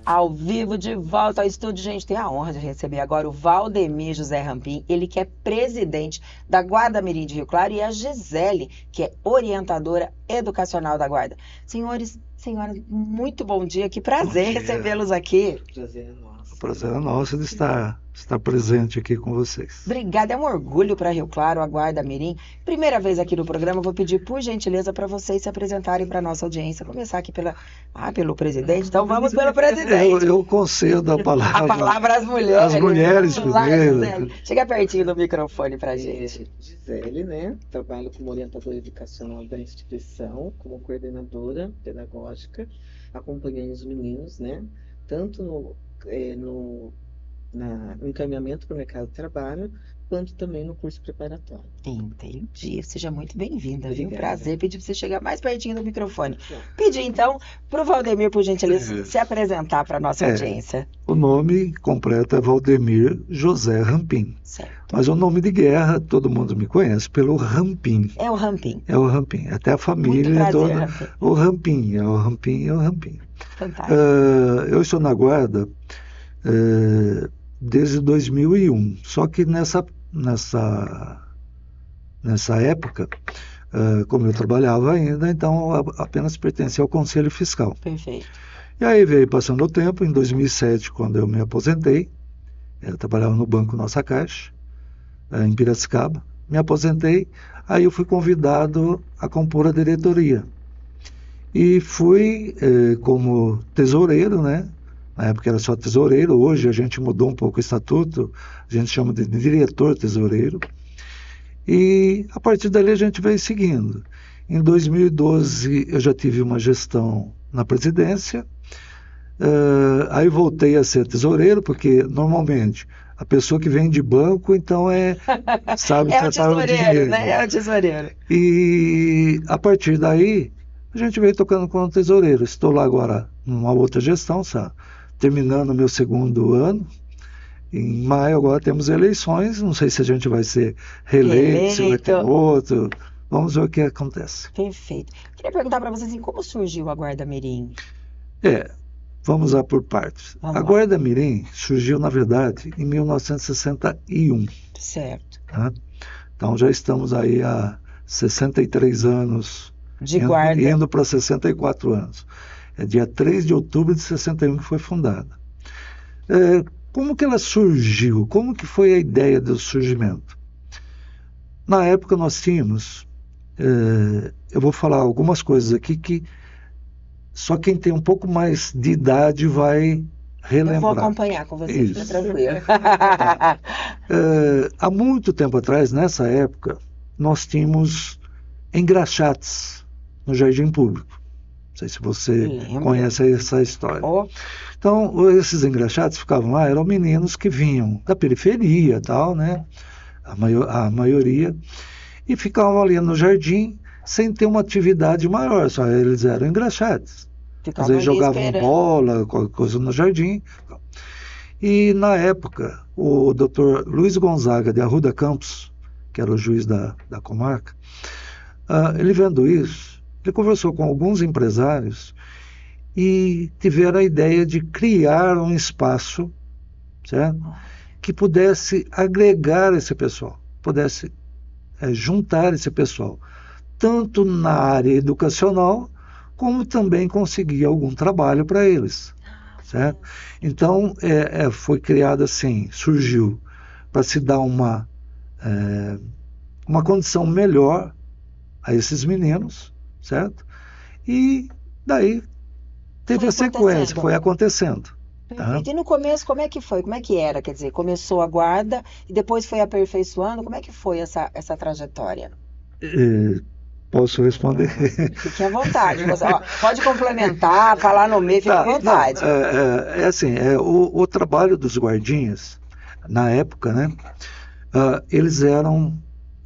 Ao vivo, de volta ao estúdio, gente, tem a honra de receber agora o Valdemir José Rampim, ele que é presidente da Guarda Mirim de Rio Claro, e a Gisele, que é orientadora educacional da Guarda. Senhores, senhoras, muito bom dia, que prazer recebê-los aqui. Prazer é nosso. O prazer é nosso de estar presente aqui com vocês. Obrigada, é um orgulho para Rio Claro, a Guarda Mirim. Primeira vez aqui no programa, vou pedir por gentileza para vocês se apresentarem para a nossa audiência. Começar aqui pelo presidente, então vamos pelo presidente. Eu concedo a palavra. A palavra às mulheres. As mulheres Vamos lá, primeiro. Gisele. Chega pertinho do microfone para a gente. Gisele, né? Trabalho como orientadora educacional da instituição, como coordenadora pedagógica, acompanhando os meninos, né? Tanto no encaminhamento para o mercado de trabalho, quanto também no curso preparatório. Entendi. Seja muito bem-vinda, viu? Obrigada. Prazer. Pedir para você chegar mais pertinho do microfone. Pedir, então, para o Valdemir, por gentileza, se apresentar para a nossa audiência. O nome completo é Valdemir José Rampim. Certo. Mas o nome de guerra, todo mundo me conhece pelo Rampim. É o Rampim. É o Rampim. Até a Muito família prazer, toda. Rampim. O Rampim, é o Rampim, é o Rampim. Fantástico. Eu estou na Guarda desde 2001. Só que nessa época, como eu trabalhava ainda, então apenas pertencia ao Conselho Fiscal. Perfeito. E aí veio passando o tempo, em 2007, quando eu me aposentei, eu trabalhava no Banco Nossa Caixa, em Piracicaba, me aposentei, aí eu fui convidado a compor a diretoria. E fui como tesoureiro, né? Na época era só tesoureiro, hoje a gente mudou um pouco o estatuto, a gente chama de diretor tesoureiro. E a partir dali a gente veio seguindo. Em 2012 eu já tive uma gestão na presidência, aí voltei a ser tesoureiro, porque normalmente a pessoa que vem de banco, então sabe É o tratar o tesoureiro, dinheiro. né? É o tesoureiro. E a partir daí a gente veio tocando como tesoureiro. Estou lá agora numa outra gestão, sabe? Terminando o meu segundo ano. Em maio agora temos eleições, não sei se a gente vai ser reeleito, se vai ter outro. Vamos ver o que acontece. Perfeito. Queria perguntar para vocês assim, como surgiu a Guarda Mirim? Vamos lá por partes. Vamos A lá. Guarda Mirim surgiu, na verdade, em 1961. Certo. Tá? Então já estamos aí há 63 anos, De guarda. indo para 64 anos. É dia 3 de outubro de 61 que foi fundada. Como que ela surgiu? Como que foi a ideia do surgimento? Na época nós tínhamos, eu vou falar algumas coisas aqui que só quem tem um pouco mais de idade vai relembrar. Eu vou acompanhar com você, fica Isso. tranquilo. Há muito tempo atrás, nessa época, nós tínhamos engraxates no Jardim Público. Não sei se você Lembro. conhece essa história. Oh, Então, esses engraxates ficavam lá, eram meninos que vinham da periferia, tal, né? A maioria, e ficavam ali no jardim sem ter uma atividade maior, só eles eram engraxates. Às ficava vezes ali jogavam esperando. bola, qualquer coisa no jardim. E na época, o Dr. Luiz Gonzaga de Arruda Campos, que era o juiz da comarca, ele vendo isso, ele conversou com alguns empresários e tiveram a ideia de criar um espaço, certo? Que pudesse agregar esse pessoal, pudesse juntar esse pessoal, tanto na área educacional, como também conseguir algum trabalho para eles, certo? Então, foi criado assim, surgiu para se dar uma condição melhor a esses meninos, certo? E daí teve Foi a sequência, acontecendo. foi acontecendo. Perfeito. E no começo, como é que foi? Como é que era? Quer dizer, começou a guarda e depois foi aperfeiçoando. Como é que foi essa trajetória? Posso responder? Fique à vontade. Você, pode complementar, falar no meio, fique à vontade. Não, assim, o trabalho dos guardinhas, na época, né, eles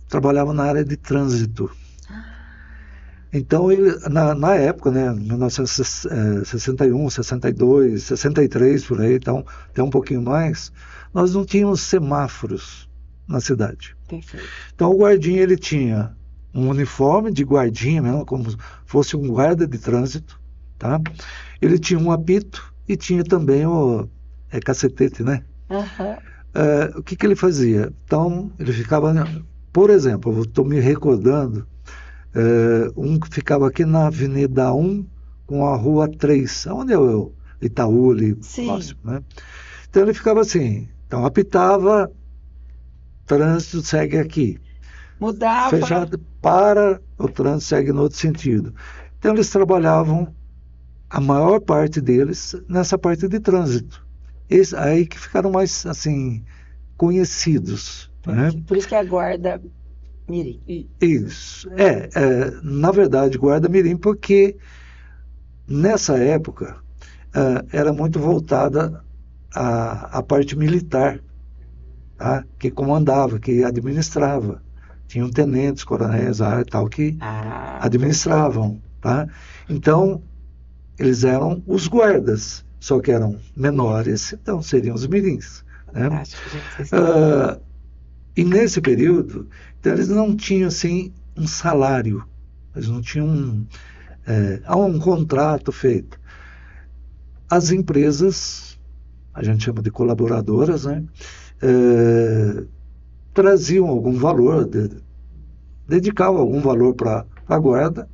trabalhavam na área de trânsito. Então, na época, né, 1961, 62, 63, por aí, então, até um pouquinho mais, nós não tínhamos semáforos na cidade. Perfeito. Então, o guardinha, ele tinha um uniforme de guardinha mesmo, como se fosse um guarda de trânsito, tá? Ele tinha um apito e tinha também o cacetete, né? Aham. O que ele fazia? Então, ele ficava, por exemplo, eu estou me recordando, um que ficava aqui na Avenida 1 com a Rua 3, onde é o Itaú ali Sim. próximo, né? Então ele ficava assim, então apitava, trânsito segue aqui. Mudava. Fechado, para, o trânsito segue no outro sentido. Então eles trabalhavam, a maior parte deles, nessa parte de trânsito. Aí que ficaram mais, assim, conhecidos, né? Por isso que é a guarda mirim. Isso. Na verdade, guarda mirim, porque nessa época era muito voltada à parte militar, tá? Que comandava, que administrava. Tinham tenentes, coronéis, e tal, que administravam, tá? Então, eles eram os guardas, só que eram menores, então seriam os mirins, né? Fantástico, gente. Vocês estão... E nesse período, então, eles não tinham, assim, um salário, eles não tinham um contrato feito. As empresas, a gente chama de colaboradoras, né? Traziam algum valor, dedicavam algum valor para a guarda,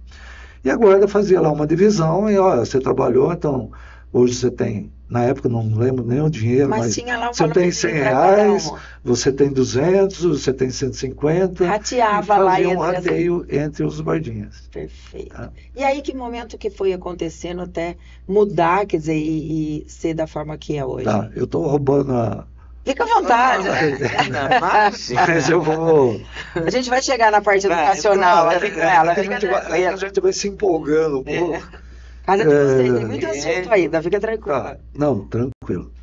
e a guarda fazia lá uma divisão, e olha, você trabalhou, então hoje você tem, na época não lembro nem o dinheiro, mas tinha lá um você tem 100 reais, você tem 200, você tem 150. Rateava lá e fazia um rateio entre os guardinhas. Perfeito. Tá? E aí, que momento que foi acontecendo até mudar, quer dizer, e ser da forma que é hoje? Tá, eu estou roubando a... Fica à vontade. Mas eu vou... A gente vai chegar na parte educacional aqui com ela. A gente vai se empolgando um pouco. Casa de vocês, tem muito assunto ainda, fica tranquilo. Não, tranquilo.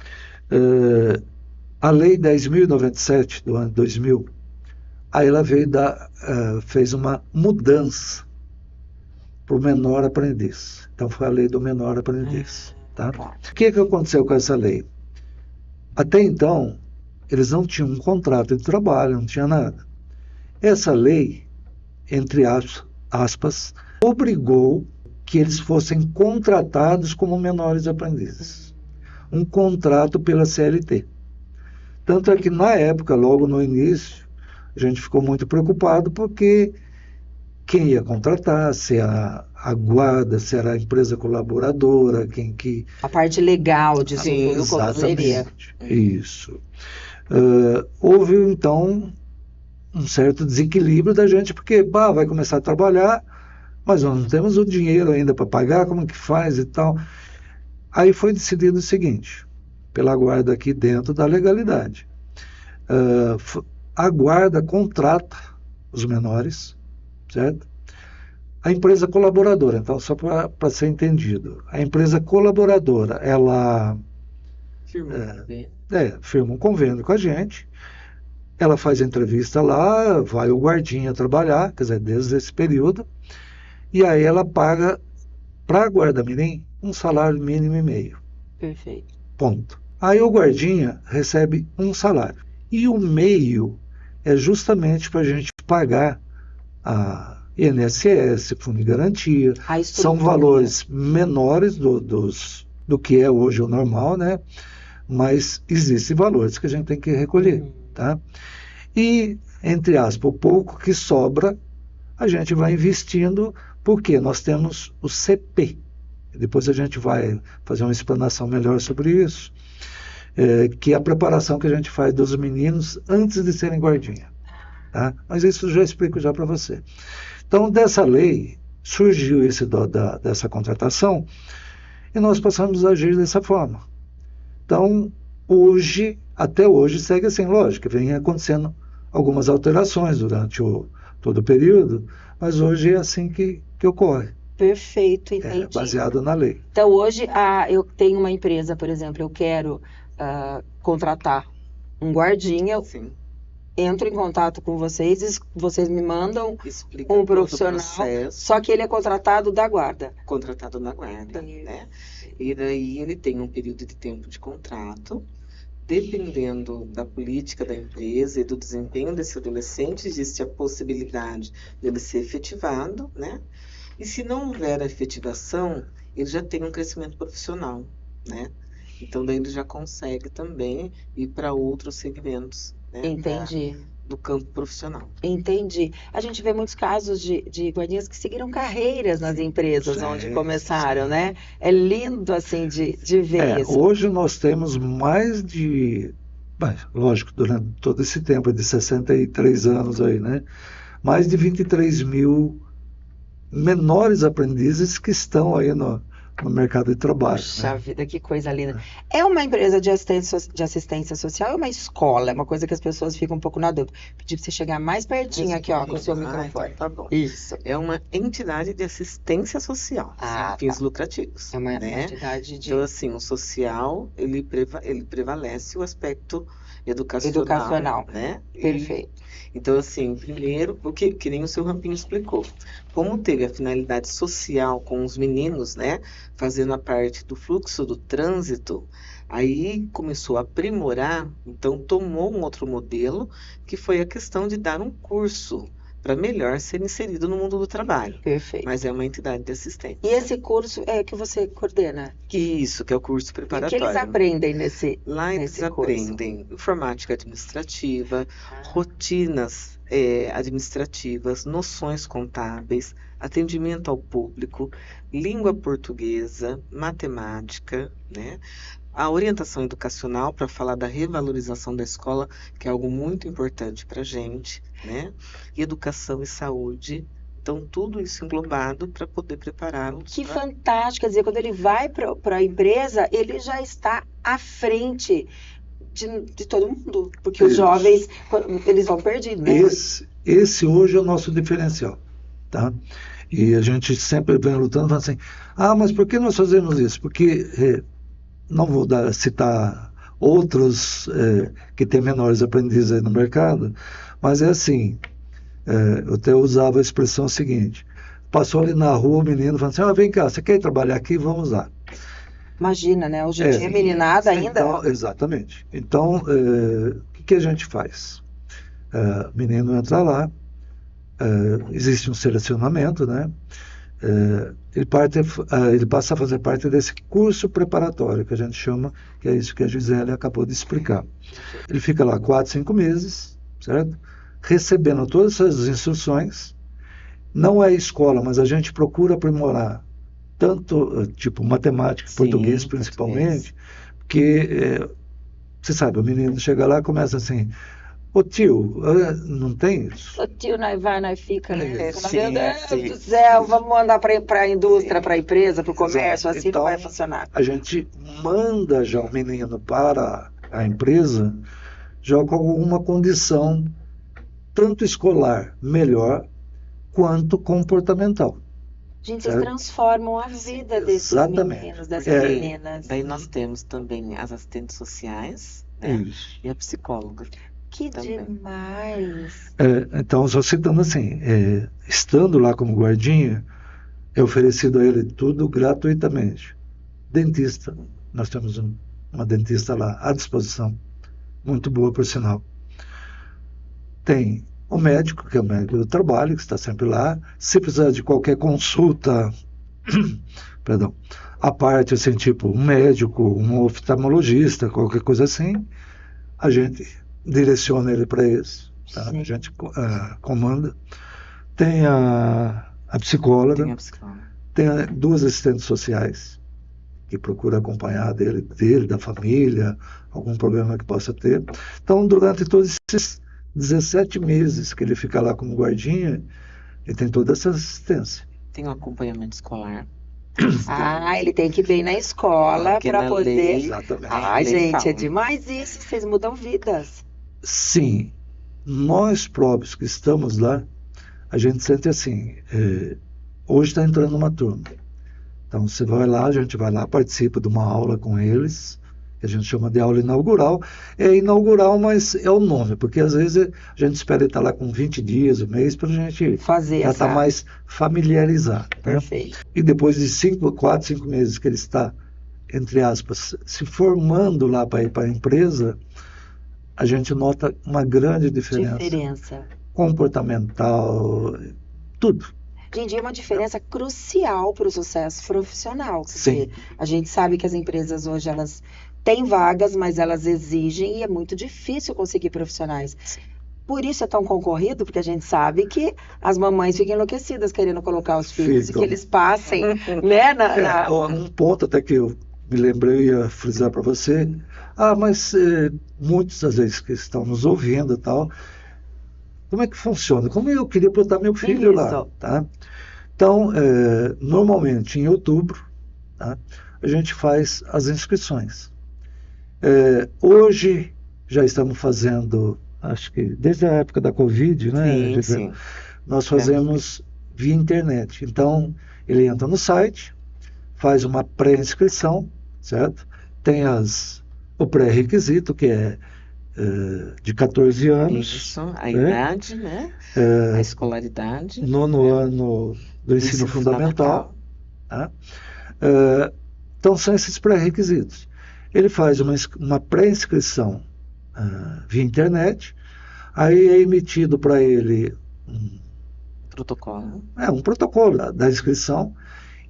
A Lei 10.097 do ano 2000, aí ela veio fez uma mudança para o menor aprendiz. Então foi a Lei do Menor Aprendiz. Tá? O que aconteceu com essa lei? Até então, eles não tinham um contrato de trabalho, não tinha nada. Essa lei, entre aspas, obrigou que eles fossem contratados como menores aprendizes. Um contrato pela CLT. Tanto é que, na época, logo no início, a gente ficou muito preocupado porque quem ia contratar, se era a guarda, se era a empresa colaboradora, quem que... A parte legal disso tudo, como seria. Isso. Houve, então, um certo desequilíbrio da gente, porque vai começar a trabalhar, mas nós não temos o dinheiro ainda para pagar, como que faz e tal. Aí foi decidido o seguinte, pela guarda aqui dentro da legalidade. A guarda contrata os menores, certo? A empresa colaboradora, então só para ser entendido, a empresa colaboradora, ela firma um convênio com a gente, ela faz a entrevista lá, vai o guardinha trabalhar, quer dizer, desde esse período, e aí ela paga para a guarda mirim um salário mínimo e meio. Perfeito. Ponto. Aí o guardinha recebe um salário. E o meio é justamente para a gente pagar a INSS, Fundo de Garantia. São valores menores do que é hoje o normal, né? Mas existem valores que a gente tem que recolher, tá? E, entre aspas, o pouco que sobra, a gente vai investindo, porque nós temos o CP. Depois a gente vai fazer uma explanação melhor sobre isso, que é a preparação que a gente faz dos meninos antes de serem guardinha. Tá? Mas isso eu já explico já para você. Então, dessa lei, surgiu dessa contratação e nós passamos a agir dessa forma. Então, até hoje, segue assim, lógico, vem acontecendo algumas alterações durante todo o período, mas hoje é assim que ocorre. Perfeito, entendi. Baseado na lei. Então, hoje, eu tenho uma empresa, por exemplo, eu quero contratar um guardinha. Sim. Entro em contato com vocês me mandam Explica um profissional, processo, só que ele é contratado da guarda. Contratado na guarda, né? E daí ele tem um período de tempo de contrato, dependendo da política da empresa e do desempenho desse adolescente, existe a possibilidade dele ser efetivado, né? E se não houver a efetivação, ele já tem um crescimento profissional, né? Então, daí ele já consegue também ir para outros segmentos, né, Entendi. do campo profissional. Entendi. A gente vê muitos casos de guardinhas que seguiram carreiras nas empresas Sim, onde começaram, né? É lindo, assim, de ver isso. Hoje nós temos mais de, lógico, durante todo esse tempo, de 63 anos aí, né? Mais de 23 mil menores aprendizes que estão aí no mercado de trabalho, Puxa né? vida, que coisa linda. É uma empresa de assistência social, é uma escola, é uma coisa que as pessoas ficam um pouco na dúvida. Pedi pra você chegar mais pertinho aqui, ó, com o seu microfone. Então tá bom. Isso. É uma entidade de assistência social, Ah, sem fins tá. lucrativos, É uma né? entidade de Então, assim, o social, ele prevalece o aspecto educacional. né? Perfeito. Então, assim, primeiro, que nem o seu Rampinho explicou, como teve a finalidade social com os meninos, né, fazendo a parte do fluxo do trânsito, aí começou a aprimorar, então tomou um outro modelo, que foi a questão de dar um curso para melhor ser inserido no mundo do trabalho. Perfeito. Mas é uma entidade de assistência. E esse curso é que você coordena? Isso, que é o curso E o que preparatório. eles aprendem Lá eles nesse curso? aprendem informática administrativa, rotinas administrativas, noções contábeis, atendimento ao público, língua portuguesa, matemática, né? A orientação educacional para falar da revalorização da escola, que é algo muito importante para a gente, né? E educação e saúde. Então, tudo isso englobado para poder prepará-los. Que fantástico, quer dizer, quando ele vai para a empresa, ele já está à frente de todo mundo, porque os Isso. jovens, eles vão perdidos, né? Esse hoje é o nosso diferencial, tá? E a gente sempre vem lutando, falando assim, mas por que nós fazemos isso? Porque, não vou citar outros que têm menores aprendizes aí no mercado, mas é assim, eu até usava a expressão seguinte, passou ali na rua o menino falando assim, vem cá, você quer ir trabalhar aqui? Vamos lá. Imagina, né? Hoje em dia, meninada ainda. Então, exatamente. Então, o que a gente faz? O menino entra lá, existe um selecionamento, né? Ele passa a fazer parte desse curso preparatório, que a gente chama, que é isso que a Gisele acabou de explicar. Ele fica lá 4, 5 meses, certo? Recebendo todas essas instruções. Não é escola, mas a gente procura aprimorar tanto, tipo, matemática, Sim, português principalmente, porque, você sabe, o menino chega lá e começa assim, ô tio, não tem isso? Ô tio, nós vai, nós fica, né? Sim, Meu Deus sim. do céu, vamos mandar para a indústria, para a empresa, para o comércio, assim Então, não vai funcionar. A gente manda já o menino para a empresa já com alguma condição, tanto escolar melhor, quanto comportamental. Gente, certo? vocês transformam a vida desses Exatamente. meninos, dessas meninas. Daí nós temos também as assistentes sociais, né? Isso. E a psicóloga. Que Também. demais! Então, só citando assim, estando lá como guardinha, é oferecido a ele tudo gratuitamente. Dentista, nós temos uma dentista lá à disposição, muito boa por sinal. Tem o médico, que é o médico do trabalho, que está sempre lá. Se precisar de qualquer consulta, perdão, à parte, assim, tipo um médico, um oftalmologista, qualquer coisa assim, a gente direciona ele para eles, tá? A gente comanda. Tem a psicóloga, Tem a psicóloga. tem 2 assistentes sociais que procura acompanhar dele, da família, algum problema que possa ter. Então, durante todos esses 17 meses que ele fica lá como guardinha, ele tem toda essa assistência. Tem o acompanhamento escolar. Ele tem que ir bem na escola Porque para na poder. lei- Exatamente. Ai, lei gente, é fala. demais isso. Vocês mudam vidas. Sim, nós próprios que estamos lá, a gente sente assim, hoje está entrando uma turma. Então você vai lá, a gente vai lá, participa de uma aula com eles, que a gente chama de aula inaugural. É inaugural, mas é o nome, porque às vezes a gente espera estar lá com 20 dias, um mês, para a gente Fazer já essa. estar mais familiarizado. Né? Perfeito. E depois de 4, 5 meses que ele está, entre aspas, se formando lá para ir para a empresa, a gente nota uma grande diferença comportamental, tudo. Gente, é uma diferença crucial para o sucesso profissional. Porque Sim. a gente sabe que as empresas hoje, elas tem vagas, mas elas exigem e é muito difícil conseguir profissionais. Por isso é tão concorrido, porque a gente sabe que as mamães ficam enlouquecidas querendo colocar os filhos e que eles passem, né? Um ponto até que eu me lembrei, ia frisar para você. Mas muitos, às vezes, que estão nos ouvindo e tal, como é que funciona? Como eu queria botar meu filho lá, tá? Então, normalmente, em outubro, tá, a gente faz as inscrições. Hoje, já estamos fazendo, acho que desde a época da Covid, né? Sim. Nós fazemos via internet. Então, ele entra no site, faz uma pré-inscrição, certo? Tem o pré-requisito, que é de 14 anos. Isso, a idade, né? A escolaridade. 9º ano do ensino fundamental. Tá? Então, são esses pré-requisitos. Ele faz uma pré-inscrição via internet, aí é emitido para ele um protocolo da inscrição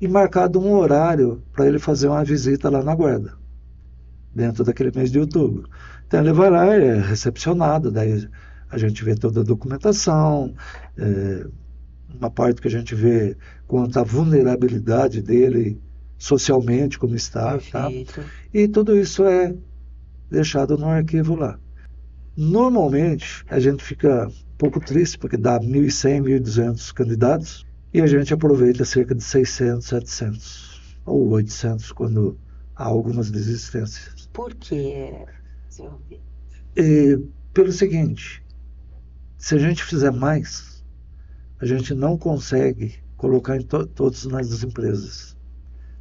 e marcado um horário para ele fazer uma visita lá na guarda, dentro daquele mês de outubro. Então ele vai lá, é recepcionado, daí a gente vê toda a documentação, uma parte que a gente vê quanto à vulnerabilidade dele socialmente, como está, tá? E tudo isso é deixado no arquivo lá. Normalmente, a gente fica um pouco triste, porque dá 1.100, 1.200 candidatos, e a gente aproveita cerca de 600, 700 ou 800, quando há algumas desistências. Por quê, senhor? Pelo seguinte, se a gente fizer mais, a gente não consegue colocar em todas as empresas.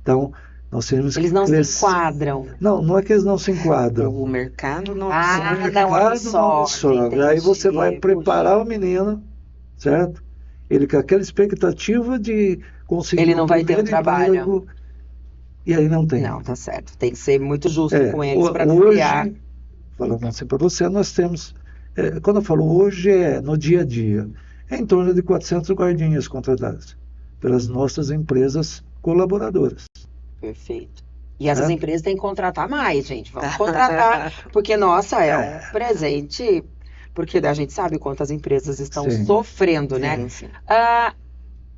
Então, nós temos Eles não se enquadram. Não é que eles não se enquadram. O mercado não absorve. Aí você vai preparar o menino, certo? Ele com aquela expectativa de conseguir. Ele não vai ter um trabalho. E aí não tem. Não, tá certo. Tem que ser muito justo com eles para hoje, criar. Falando assim para você, nós temos. Quando eu falo hoje, no dia a dia. É em torno de 400 guardinhas contratadas pelas nossas empresas colaboradoras. Perfeito. E essas empresas têm que contratar mais, gente. Vamos contratar, porque, nossa, é um presente, porque a gente sabe quantas empresas estão sofrendo, né? Sim.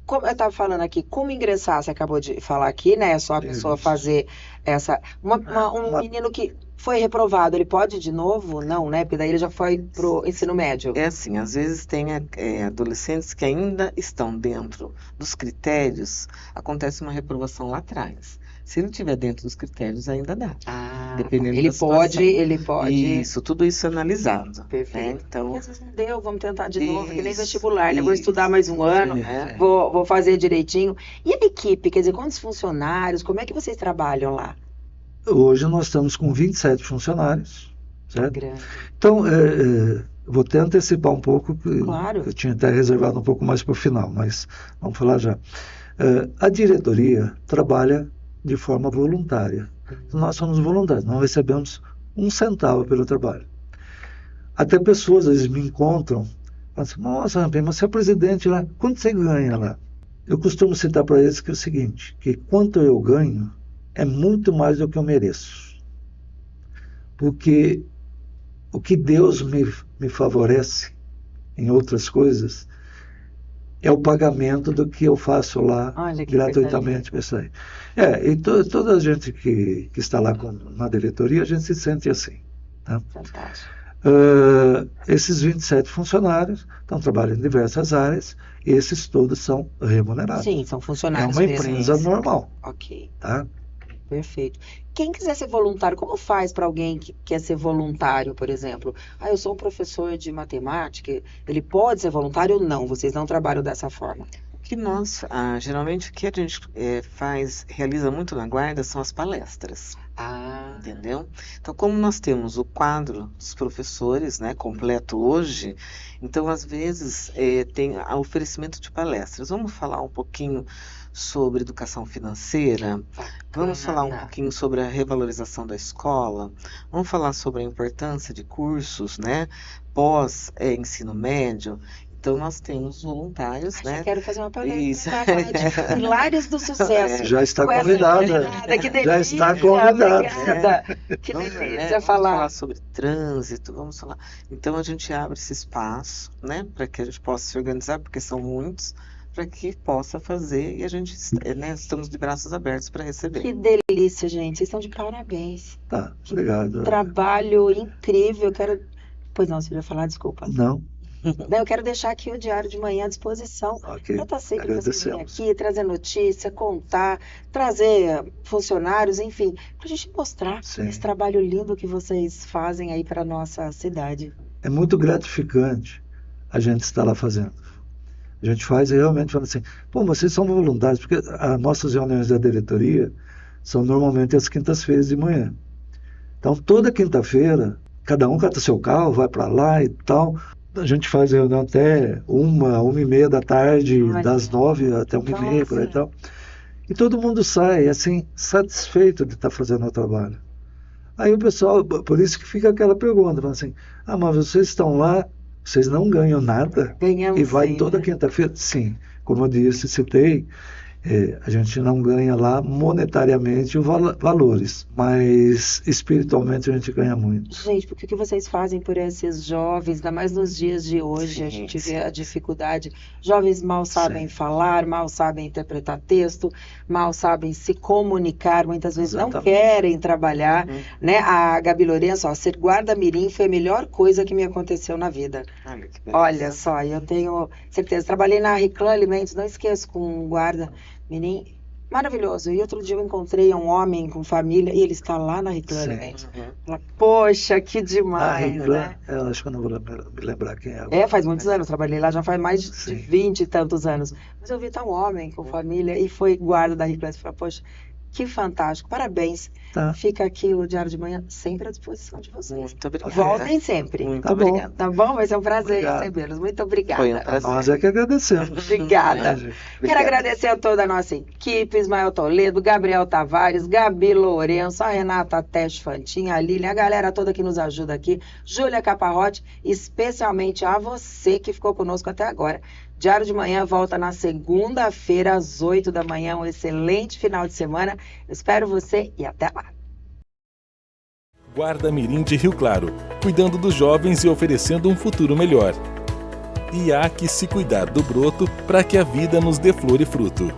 Como eu estava falando aqui, como ingressar, você acabou de falar aqui, né? É só a pessoa fazer essa... Um menino que foi reprovado, ele pode ir de novo? Não, né? Porque daí ele já foi pro ensino médio. É assim, às vezes tem adolescentes que ainda estão dentro dos critérios, acontece uma reprovação lá atrás. Se ele estiver dentro dos critérios, ainda dá. Dependendo da situação. Ele pode. Isso, tudo isso é analisado. Perfeito. Né? Então, às vezes não deu, vamos tentar de novo, que nem vestibular, né? Vou estudar mais um ano, vou fazer direitinho. E a equipe, quer dizer, quantos funcionários, como é que vocês trabalham lá? Hoje nós estamos com 27 funcionários, certo? Grande. Então, vou até antecipar um pouco, Claro. Eu tinha até reservado um pouco mais para o final, mas vamos falar já. A diretoria trabalha de forma voluntária. Nós somos voluntários, não recebemos um centavo pelo trabalho. Até pessoas às vezes me encontram, falam assim, nossa, Rampim, mas você é presidente lá, quanto você ganha lá? Eu costumo citar para eles que é o seguinte, que quanto eu ganho é muito mais do que eu mereço. Porque o que Deus me favorece em outras coisas é o pagamento do que eu faço lá gratuitamente para isso aí. E toda a gente que está lá na diretoria, a gente se sente assim. Tá? Fantástico. Esses 27 funcionários estão trabalhando em diversas áreas, e esses todos são remunerados. Sim, são funcionários. É uma empresa normal. Ok. Tá? Perfeito. Quem quiser ser voluntário, como faz para alguém que quer ser voluntário, por exemplo? Eu sou um professor de matemática, ele pode ser voluntário ou não? Vocês não trabalham dessa forma? Que nós, geralmente, o que a gente realiza muito na guarda são as palestras. Entendeu? Então, como nós temos o quadro dos professores, né, completo hoje, então, às vezes, tem oferecimento de palestras. Vamos falar um pouquinho sobre educação financeira, vamos falar um pouquinho sobre a revalorização da escola, vamos falar sobre a importância de cursos, né, pós ensino médio. Então, nós temos voluntários, né? Quero fazer uma palestra Isso. de Pilares do Sucesso. Já está Com essa convidada. convidada, que delícia. Já está convidada. Obrigada. Que Vamos, delícia vamos falar. falar sobre trânsito, vamos falar. Então, a gente abre esse espaço, né? Para que a gente possa se organizar, porque são muitos, para que possa fazer, e a gente, né, estamos de braços abertos para receber. Que delícia, gente. Vocês estão de parabéns. Tá, obrigado. Trabalho incrível. Eu quero. Pois não, você ia falar, desculpa. Não, Não, eu quero deixar aqui o Diário de Manhã à disposição. ok. Para estar sempre vocês virem Agradecemos. aqui, trazer notícia, contar, trazer funcionários, enfim, para a gente mostrar Sim. esse trabalho lindo que vocês fazem aí para nossa cidade. É muito gratificante a gente estar lá fazendo. A gente faz e realmente fala assim, pô, vocês são voluntários, porque as nossas reuniões da diretoria são normalmente às quintas-feiras de manhã. Então, toda quinta-feira, cada um cata seu carro, vai para lá e tal. A gente faz reunião até 1h30 da tarde, Olha. das 9 até 1h30, por aí e tal. E todo mundo sai, assim, satisfeito de estar fazendo o trabalho. Aí o pessoal, por isso que fica aquela pergunta, fala assim, mas vocês estão lá, vocês não ganham nada? Ganhamos E vai sim, toda né? quinta-feira? Sim, como eu disse, citei, a gente não ganha lá monetariamente valores, mas espiritualmente a gente ganha muito. Gente, porque o que vocês fazem por esses jovens, ainda mais nos dias de hoje, Sim, a gente sim. vê a dificuldade. Jovens mal sabem Sim. falar, mal sabem interpretar texto, mal sabem se comunicar, muitas vezes não Exatamente. querem trabalhar, Uhum. né? A Gabi Lourenço, ó, ser guarda-mirim foi a melhor coisa que me aconteceu na vida. Olha que beleza. Olha só, eu tenho certeza. Trabalhei na Riclan Alimentos, não esqueço, com um guarda-mirim maravilhoso. E outro dia eu encontrei um homem com família e ele está lá na Riclan Sim. Alimentos. Uhum. Fala, poxa, que A demais, Riclan, né? eu acho que eu não vou me lembrar quem é. É, faz muitos anos, trabalhei lá já faz mais de Sim. 20 e tantos anos. Mas eu vi tá um homem com família e foi guarda da Riclan. Falei, poxa, que fantástico, parabéns. Tá, Fica aqui o Diário de Manhã sempre à disposição de vocês. Muito obrigada. Voltem sempre. Muito Tá bom. obrigada. Tá bom? Vai ser um prazer Obrigado. recebê-los. Muito obrigada. Foi um prazer. nós é que agradecemos. Obrigada. Quero Obrigada. agradecer a toda a nossa equipe, Ismael Toledo, Gabriel Tavares, Gabi Lourenço, a Renata Teste Fantin, a Lilian, a galera toda que nos ajuda aqui, Júlia Caparrote, especialmente a você que ficou conosco até agora. Diário de Manhã volta na segunda-feira, às 8 da manhã. Um excelente final de semana. Eu espero você e até lá. Guarda-Mirim de Rio Claro, cuidando dos jovens e oferecendo um futuro melhor. E há que se cuidar do broto para que a vida nos dê flor e fruto.